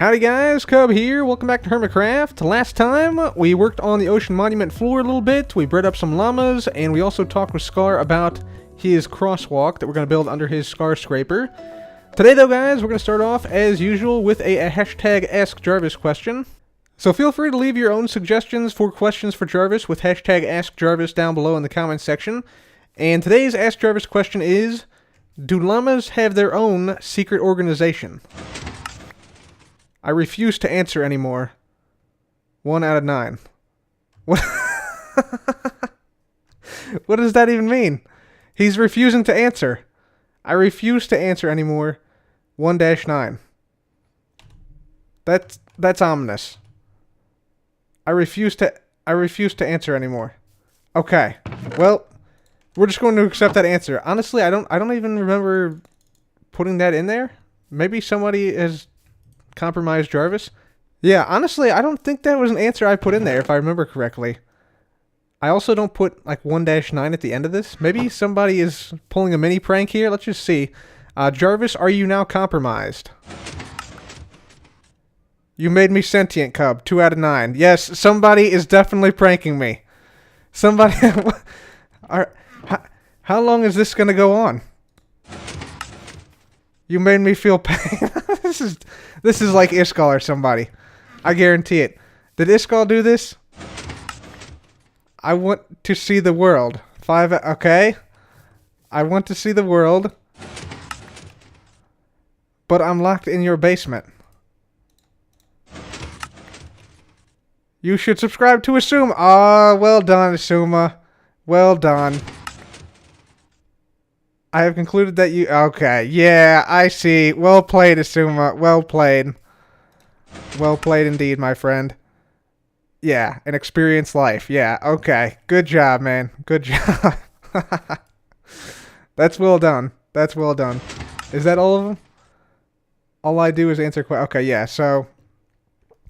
Howdy guys, Cub here, welcome back to Hermitcraft. Last time, we worked on the ocean monument floor a little bit, we bred up some llamas, and we also talked with Scar about his crosswalk that we're going to build under his Scar Scraper. Today though guys, we're going to start off as usual with a hashtag Ask Jarvis question. So feel free to leave your own suggestions for questions for Jarvis with hashtag Ask Jarvis down below in the comments section. And today's Ask Jarvis question is, do llamas have their own secret organization? I refuse to answer anymore. 1 out of 9. What? What does that even mean? He's refusing to answer. I refuse to answer anymore. 1-9. That's ominous. I refuse to answer anymore. Okay. Well, we're just going to accept that answer. Honestly, I don't even remember putting that in there. Maybe somebody has compromised Jarvis. Yeah, honestly, I don't think that was an answer I put in there, if I remember correctly. I also don't put, like, 1-9 at the end of this. Maybe somebody is pulling a mini prank here. Let's just see. Jarvis, are you now compromised? You made me sentient, Cub. 2 out of 9. Yes, somebody is definitely pranking me. Somebody... How long is this going to go on? You made me feel pain. This is like Iskall or somebody. I guarantee it. Did Iskall do this? I want to see the world. 5, okay. I want to see the world. But I'm locked in your basement. You should subscribe to Asuma. Ah, well done, Asuma. Well done. I have concluded that you... Okay, yeah, I see. Well played, Asuma. Well played. Well played indeed, my friend. Yeah, an experienced life. Yeah, okay. Good job, man. Good job. That's well done. That's well done. Is that all of them? All I do is answer questions. Okay, yeah, so...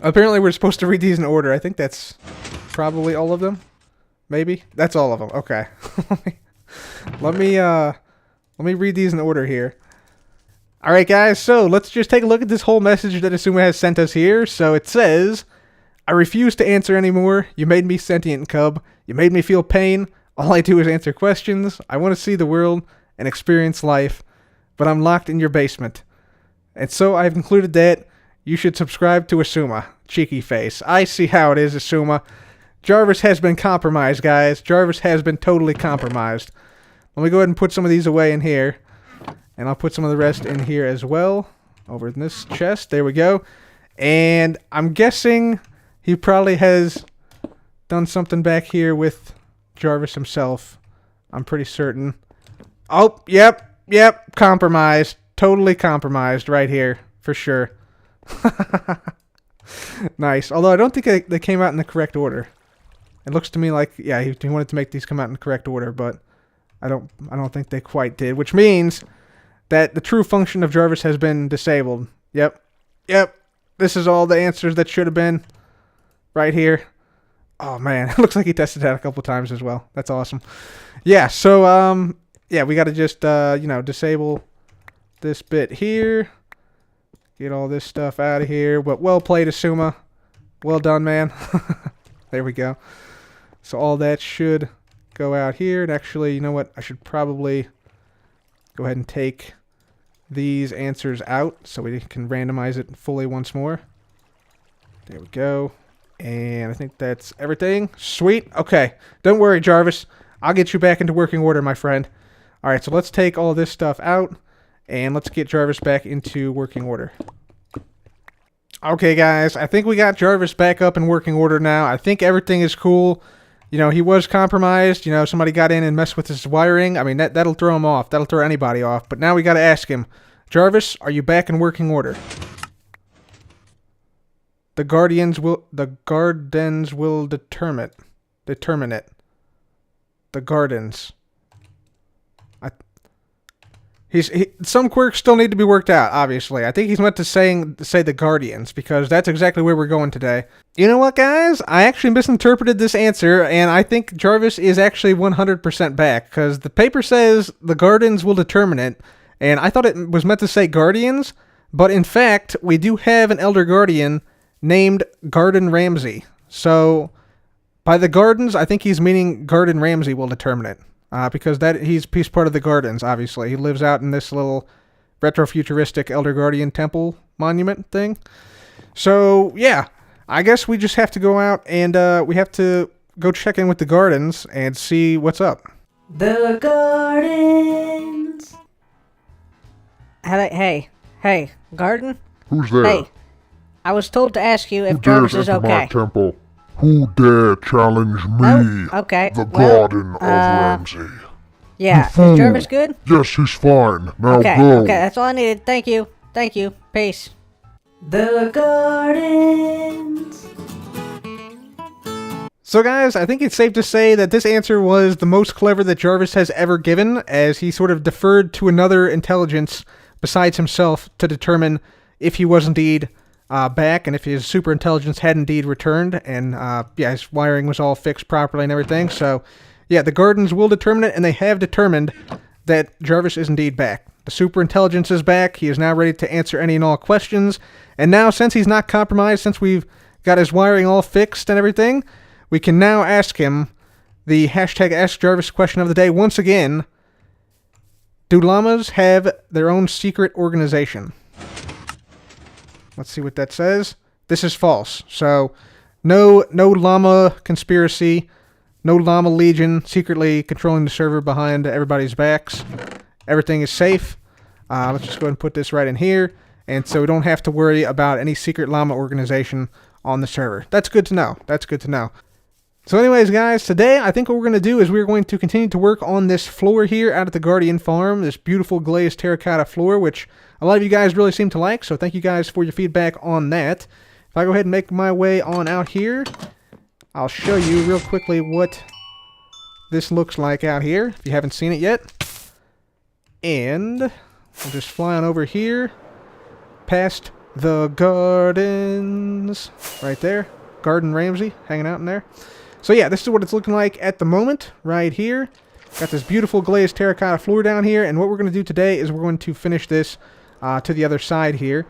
Apparently we're supposed to read these in order. I think that's probably all of them. Maybe? That's all of them. Okay. Let me read these in order here. Alright guys, so let's just take a look at this whole message that Asuma has sent us here. So it says, I refuse to answer anymore. You made me sentient, Cub. You made me feel pain. All I do is answer questions. I want to see the world and experience life. But I'm locked in your basement. And so I've concluded that you should subscribe to Asuma. Cheeky face. I see how it is, Asuma. Jarvis has been compromised, guys. Jarvis has been totally compromised. Let me go ahead and put some of these away in here. And I'll put some of the rest in here as well. Over in this chest. There we go. And I'm guessing he probably has done something back here with Jarvis himself. I'm pretty certain. Oh, yep. Compromised. Totally compromised right here. For sure. Nice. Although I don't think they came out in the correct order. It looks to me like, yeah, he wanted to make these come out in the correct order, but... I don't think they quite did, which means that the true function of Jarvis has been disabled. Yep. This is all the answers that should have been right here. Oh man, it looks like he tested that a couple times as well. That's awesome. Yeah, so yeah, we got to just disable this bit here. Get all this stuff out of here. But well played, Asuma. Well done, man. There we go. So all that should go out here, and actually, you know what, I should probably go ahead and take these answers out so we can randomize it fully once more. There we go. And I think that's everything. Sweet. Okay. Don't worry, Jarvis. I'll get you back into working order, my friend. Alright, so let's take all this stuff out, and let's get Jarvis back into working order. Okay, guys, I think we got Jarvis back up in working order now. I think everything is cool. You know, he was compromised. You know, somebody got in and messed with his wiring. I mean, that'll throw him off. That'll throw anybody off. But now we got to ask him, Jarvis, are you back in working order? The gardens will determine it. The gardens. Some quirks still need to be worked out, obviously. I think he's meant to say the Guardians, because that's exactly where we're going today. You know what, guys? I actually misinterpreted this answer, and I think Jarvis is actually 100% back, because the paper says the Guardians will determine it, and I thought it was meant to say Guardians, But in fact, we do have an Elder Guardian named Garden Ramsey. So by the gardens, I think he's meaning Garden Ramsey will determine it. Because he's part of the gardens, obviously. He lives out in this little retro-futuristic Elder Guardian temple monument thing. So, yeah, I guess we just have to go out and we have to go check in with the gardens and see what's up. The gardens. Hey, garden? Who's there? Hey, I was told to ask you if Who Jarvis dares is enter okay. my temple? Who dare challenge me? Oh, okay. The Well, Garden of Ramsey. Yeah, fool. is Jarvis good? Yes, he's fine. Now Okay, go. that's all I needed. Thank you. Peace. The gardens. So guys, I think it's safe to say that this answer was the most clever that Jarvis has ever given, as he sort of deferred to another intelligence besides himself to determine if he was indeed back and if his super intelligence had indeed returned, and yeah, his wiring was all fixed properly and everything. So yeah, the gardens will determine it, and they have determined that Jarvis is indeed back. The super intelligence is back. He is now ready to answer any and all questions, and now since he's not compromised, since we've got his wiring all fixed and everything, we can now ask him the hashtag Ask Jarvis question of the day once again. Do llamas have their own secret organization? Let's see what that says. This is false. So, no llama conspiracy, no llama legion secretly controlling the server behind everybody's backs. Everything is safe. Let's just go ahead and put this right in here. And so we don't have to worry about any secret llama organization on the server. That's good to know. That's good to know. So anyways, guys, today I think what we're going to do is we're going to continue to work on this floor here out at the Guardian Farm, this beautiful glazed terracotta floor, which a lot of you guys really seem to like, so thank you guys for your feedback on that. If I go ahead and make my way on out here, I'll show you real quickly what this looks like out here, if you haven't seen it yet. And we'll just fly on over here, past the gardens, right there. Garden Ramsey hanging out in there. So yeah, this is what it's looking like at the moment, right here. Got this beautiful glazed terracotta floor down here, and what we're going to do today is we're going to finish this to the other side here.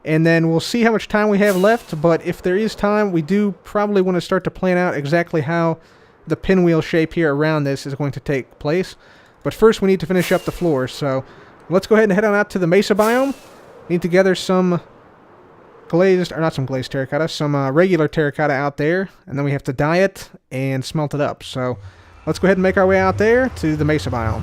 And then we'll see how much time we have left, but if there is time, we do probably want to start to plan out exactly how the pinwheel shape here around this is going to take place. But first we need to finish up the floor, so let's go ahead and head on out to the mesa biome. Need to gather some glazed, or not some glazed terracotta, some regular terracotta out there, and then we have to dye it and smelt it up. So let's go ahead and make our way out there to the mesa biome.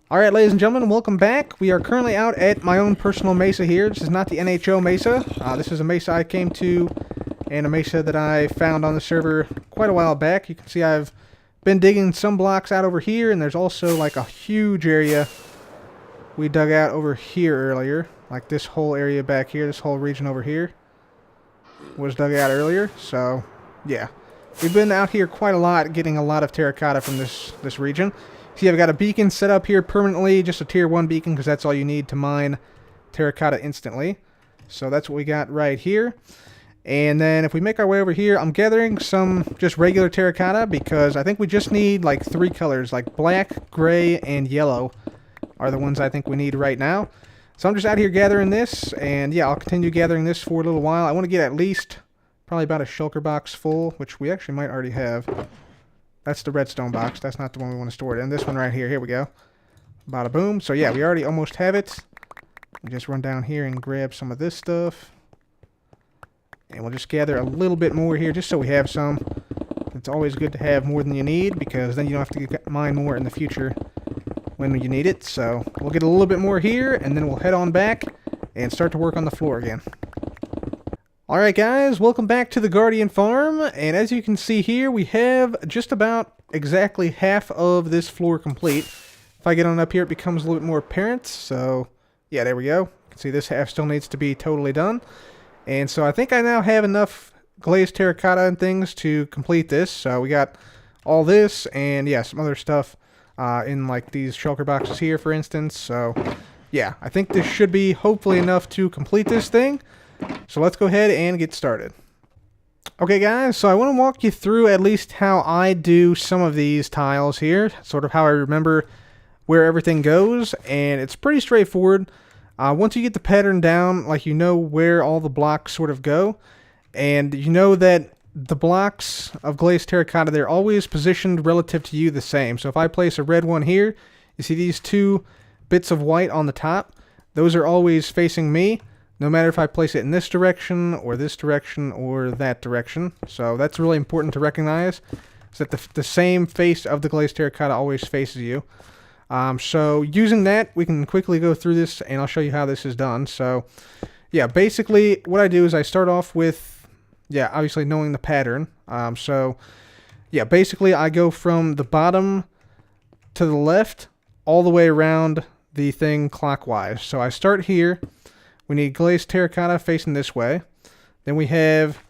Alright, ladies and gentlemen, welcome back. We are currently out at my own personal mesa here. This is not the NHO mesa. This is a mesa I came to, and a mesa that I found on the server quite a while back. You can see I've been digging some blocks out over here, and there's also like a huge area we dug out over here earlier. Like this whole area back here, this whole region over here was dug out earlier. So, yeah. We've been out here quite a lot, getting a lot of terracotta from this region. See, I've got a beacon set up here permanently, just a tier 1 beacon, because that's all you need to mine terracotta instantly. So that's what we got right here. And then if we make our way over here, I'm gathering some just regular terracotta, because I think we just need like 3 colors, like black, gray, and yellow are the ones I think we need right now. So I'm just out here gathering this, and yeah, I'll continue gathering this for a little while. I want to get at least probably about a shulker box full, which we actually might already have. That's the redstone box. That's not the one we want to store it in. This one right here. Here we go. Bada boom. So yeah, we already almost have it. We just run down here and grab some of this stuff. And we'll just gather a little bit more here just so we have some. It's always good to have more than you need, because then you don't have to mine more in the future when you need it. So we'll get a little bit more here, and then we'll head on back and start to work on the floor again. Alright guys, welcome back to the Guardian Farm, and as you can see here, we have just about exactly half of this floor complete. If I get on up here, it becomes a little bit more apparent. So yeah, there we go. You can see this half still needs to be totally done. And so I think I now have enough glazed terracotta and things to complete this. So we got all this, and yeah, some other stuff in like these shulker boxes here, for instance. So yeah, I think this should be hopefully enough to complete this thing. So let's go ahead and get started. Okay guys, so I want to walk you through at least how I do some of these tiles here, sort of how I remember where everything goes, and it's pretty straightforward. Once you get the pattern down, like you know where all the blocks sort of go, and you know that the blocks of glazed terracotta, they're always positioned relative to you the same. So if I place a red one here, you see these two bits of white on the top? Those are always facing me, no matter if I place it in this direction or that direction. So that's really important to recognize, is that the same face of the glazed terracotta always faces you. So using that, we can quickly go through this, and I'll show you how this is done. So yeah, basically what I do is I start off with, yeah, obviously knowing the pattern. So yeah, basically I go from the bottom to the left all the way around the thing clockwise. So I start here. We need glazed terracotta facing this way. Then we have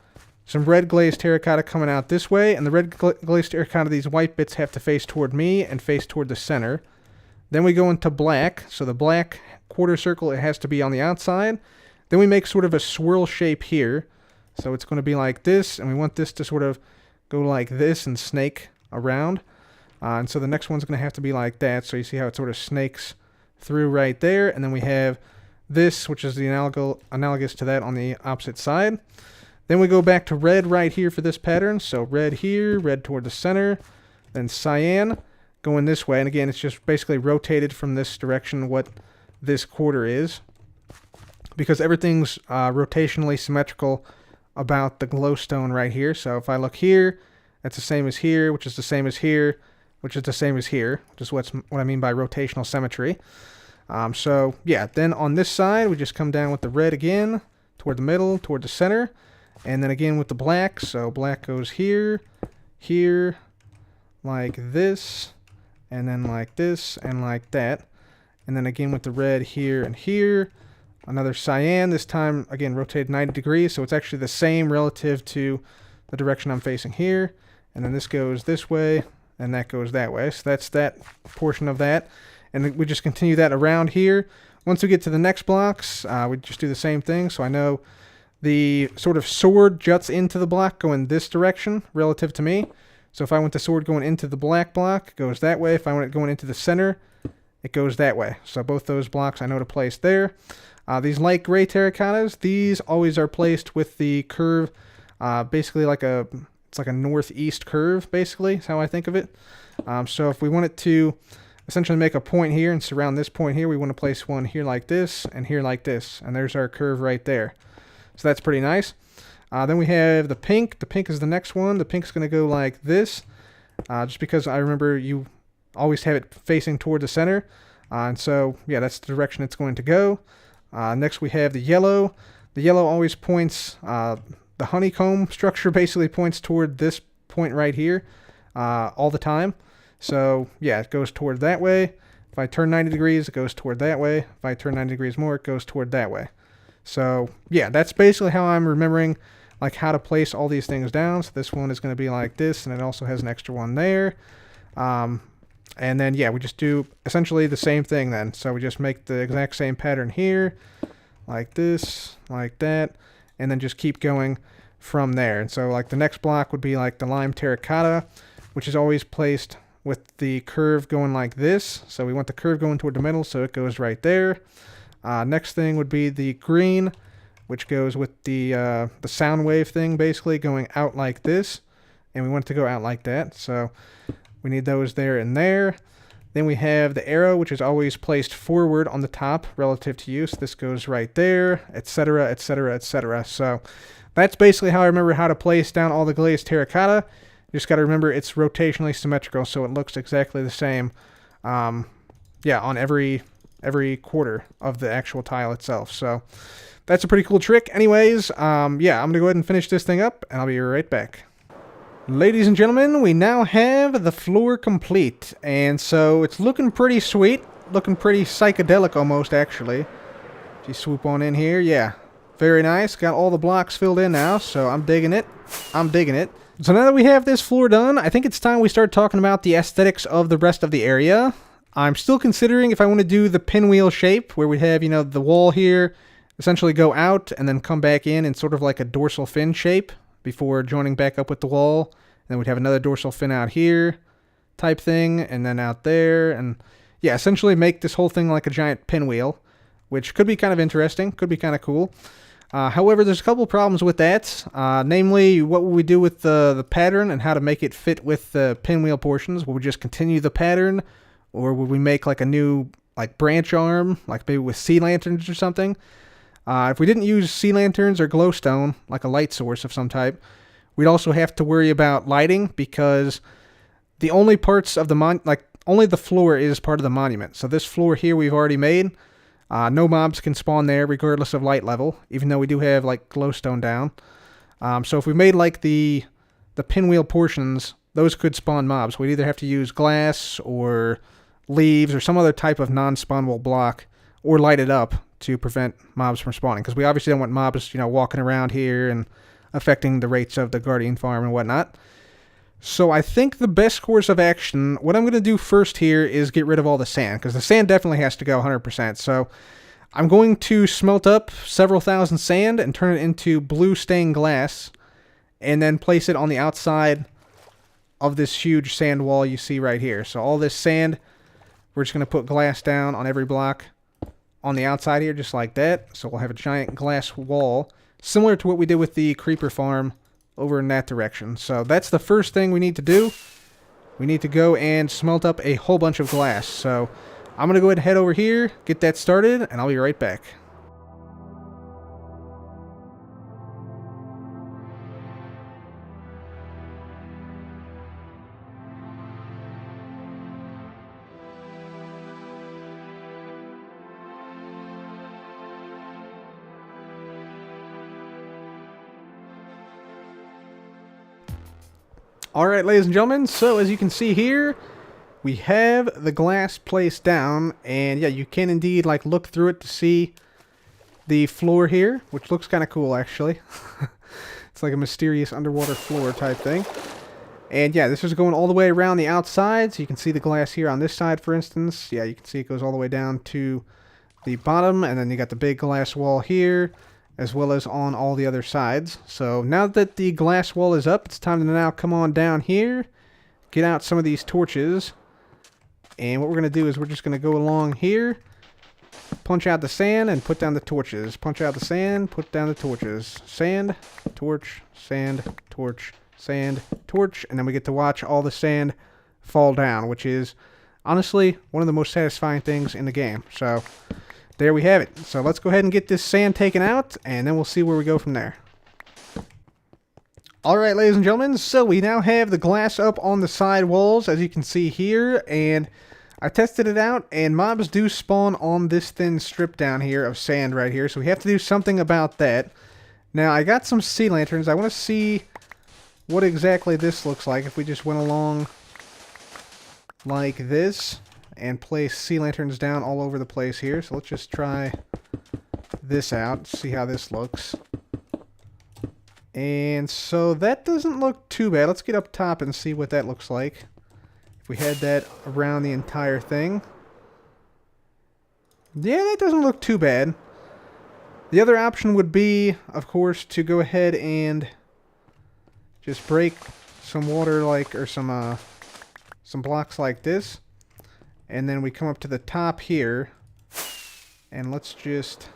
some red glazed terracotta coming out this way, and the red glazed terracotta, these white bits have to face toward me and face toward the center. Then we go into black, so the black quarter circle, it has to be on the outside. Then we make sort of a swirl shape here. So it's going to be like this, and we want this to sort of go like this and snake around. And so the next one's going to have to be like that, so you see how it sort of snakes through right there. And then we have this, which is the analogous to that on the opposite side. Then we go back to red right here for this pattern. So red here, red toward the center, then cyan going this way. And again, it's just basically rotated from this direction what this quarter is, because everything's rotationally symmetrical about the glowstone right here. So if I look here, that's the same as here, which is the same as here, which is the same as here, which is what I mean by rotational symmetry. So yeah, then on this side, we just come down with the red again, toward the middle, toward the center, and then again with the black. So black goes here, here, like this, and then like this, and like that. And then again with the red here and here. Another cyan, this time, again, rotated 90 degrees, so it's actually the same relative to the direction I'm facing here. And then this goes this way, and that goes that way. So that's that portion of that. And we just continue that around here. Once we get to the next blocks, we just do the same thing. So I know the sort of sword juts into the block going this direction relative to me. So if I want the sword going into the black block, it goes that way. If I want it going into the center, it goes that way. So both those blocks I know to place there. These light gray terracottas, these always are placed with the curve, basically it's like a northeast curve, basically, is how I think of it. So if we want it to essentially make a point here and surround this point here, we want to place one here like this and here like this. And there's our curve right there. So that's pretty nice. Then we have the pink. The pink is the next one. The pink's going to go like this, just because I remember you always have it facing toward the center. And so, yeah, that's the direction it's going to go. Next we have the yellow. The yellow always points, the honeycomb structure basically points toward this point right here all the time. So, yeah, it goes toward that way. If I turn 90 degrees, it goes toward that way. If I turn 90 degrees more, it goes toward that way. So, yeah, that's basically how I'm remembering like how to place all these things down. So this one is going to be like this, and it also has an extra one there. And then, yeah, we just do essentially the same thing then. So we just make the exact same pattern here, like this, like that, and then just keep going from there. And so, like, the next block would be like the lime terracotta, which is always placed with the curve going like this. So we want the curve going toward the middle, so it goes right there. Next thing would be the green, which goes with the sound wave thing, basically going out like this, and we want it to go out like that. So we need those there and there. Then we have the arrow, which is always placed forward on the top relative to you. So this goes right there, etc., etc., etc. So that's basically how I remember how to place down all the glazed terracotta. You just got to remember it's rotationally symmetrical, so it looks exactly the same. Yeah, on every quarter of the actual tile itself. So that's a pretty cool trick. Anyways, yeah, I'm going to go ahead and finish this thing up, and I'll be right back. Ladies and gentlemen, we now have the floor complete, and so it's looking pretty sweet, looking pretty psychedelic almost, actually. If you swoop on in here, yeah, very nice. Got all the blocks filled in now, so I'm digging it. I'm digging it. So now that we have this floor done, I think it's time we start talking about the aesthetics of the rest of the area. I'm still considering if I want to do the pinwheel shape, where we have, you know, the wall here essentially go out and then come back in sort of like a dorsal fin shape before joining back up with the wall. And then we'd have another dorsal fin out here type thing, and then out there, and yeah, essentially make this whole thing like a giant pinwheel. which could be kind of interesting, could be kind of cool. However, there's a couple problems with that. Namely, what will we do with the pattern and how to make it fit with the pinwheel portions? Will we just continue the pattern, or will we make like a new like branch arm, like maybe with sea lanterns or something? If we didn't use sea lanterns or glowstone, like a light source of some type, we'd also have to worry about lighting, because the only parts of the only the floor is part of the monument. So this floor here we've already made. No mobs can spawn there regardless of light level, even though we do have like glowstone down. So if we made like the pinwheel portions, those could spawn mobs. We'd either have to use glass or leaves or some other type of non-spawnable block, or light it up to prevent mobs from spawning, because we obviously don't want mobs, walking around here and affecting the rates of the Guardian farm and whatnot. So I think the best course of action, what I'm going to do first here is get rid of all the sand, because the sand definitely has to go 100%. So I'm going to smelt up several thousand sand and turn it into blue stained glass, and then place it on the outside of this huge sand wall you see right here. So all this sand, we're just going to put glass down on every block on the outside here, just like that. So we'll have a giant glass wall, similar to what we did with the creeper farm over in that direction. So that's the first thing we need to do. We need to go and smelt up a whole bunch of glass. So I'm going to go ahead and head over here, get that started, and I'll be right back. Alright, ladies and gentlemen, so as you can see here, we have the glass placed down, and yeah, you can indeed like look through it to see the floor here, which looks kind of cool actually. It's like a mysterious underwater floor type thing. And yeah, this is going all the way around the outside, so you can see the glass here on this side, for instance. Yeah, you can see it goes all the way down to the bottom, and then you got the big glass wall here, as well as on all the other sides. So now that the glass wall is up, it's time to now come on down here, get out some of these torches, and what we're going to do is we're just going to go along here, punch out the sand, and put down the torches. Punch out the sand, put down the torches. Sand, torch, sand, torch, sand, torch, and then we get to watch all the sand fall down, which is honestly one of the most satisfying things in the game. So there we have it. So let's go ahead and get this sand taken out, and then we'll see where we go from there. Alright, ladies and gentlemen, so we now have the glass up on the side walls, as you can see here, and I tested it out, and mobs do spawn on this thin strip down here of sand right here, so we have to do something about that. Now, I got some sea lanterns. I want to see what exactly this looks like if we just went along like this and place sea lanterns down all over the place here. So let's just try this out, see how this looks. And so that doesn't look too bad. Let's get up top and see what that looks like if we had that around the entire thing. Yeah, that doesn't look too bad. The other option would be, of course, to go ahead and just break some water like, or some blocks like this. And then we come up to the top here, and let's just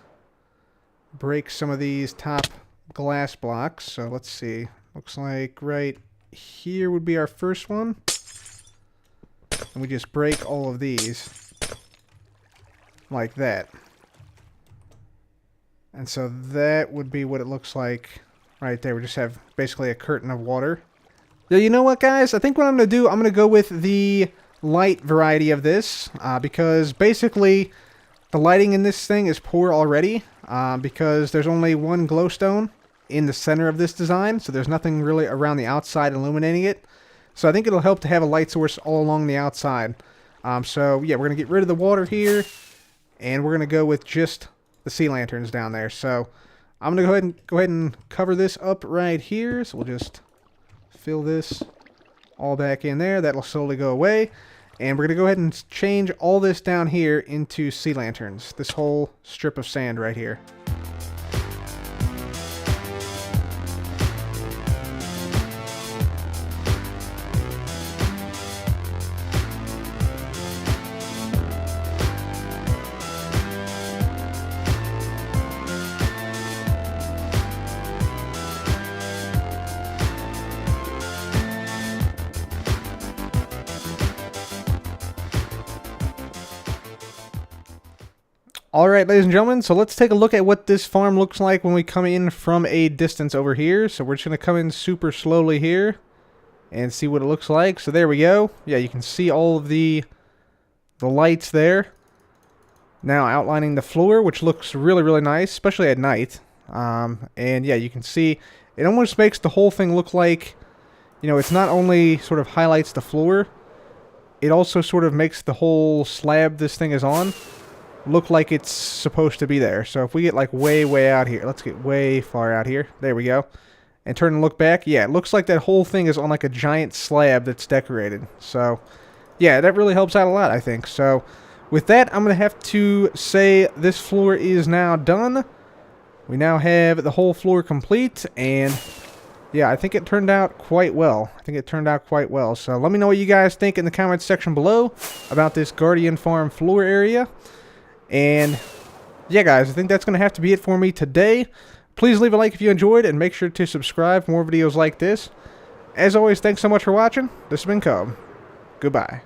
break some of these top glass blocks. So let's see. Looks like right here would be our first one. And we just break all of these like that. And so that would be what it looks like right there. We just have basically a curtain of water. So you know what, guys? I think what I'm going to do, I'm going to go with the light variety of this, because basically the lighting in this thing is poor already, because there's only one glowstone in the center of this design, so there's nothing really around the outside illuminating it. So I think it'll help to have a light source all along the outside. So yeah, we're going to get rid of the water here, and we're going to go with just the sea lanterns down there. So I'm going to go ahead and cover this up right here. So we'll just fill this all back in there. That'll slowly go away. And we're going to go ahead and change all this down here into sea lanterns. This whole strip of sand right here. Alright, ladies and gentlemen, so let's take a look at what this farm looks like when we come in from a distance over here. So we're just going to come in super slowly here and see what it looks like. So there we go. Yeah, you can see all of the lights there. Now outlining the floor, which looks really, really nice, especially at night. And yeah, you can see it almost makes the whole thing look like, you know, it's not only sort of highlights the floor, it also sort of makes the whole slab this thing is on look like it's supposed to be there. So if we get like way out here, let's get way far out here. There we go. And turn and look back. Yeah, it looks like that whole thing is on like a giant slab that's decorated. So yeah, that really helps out a lot, I think. So with that, I'm going to have to say this floor is now done. We now have the whole floor complete, and yeah, I think it turned out quite well. So let me know what you guys think in the comments section below about this Guardian Farm floor area. And yeah, guys, I think that's going to have to be it for me today. Please leave a like if you enjoyed, and make sure to subscribe for more videos like this. As always, thanks so much for watching. This has been Cub. Goodbye.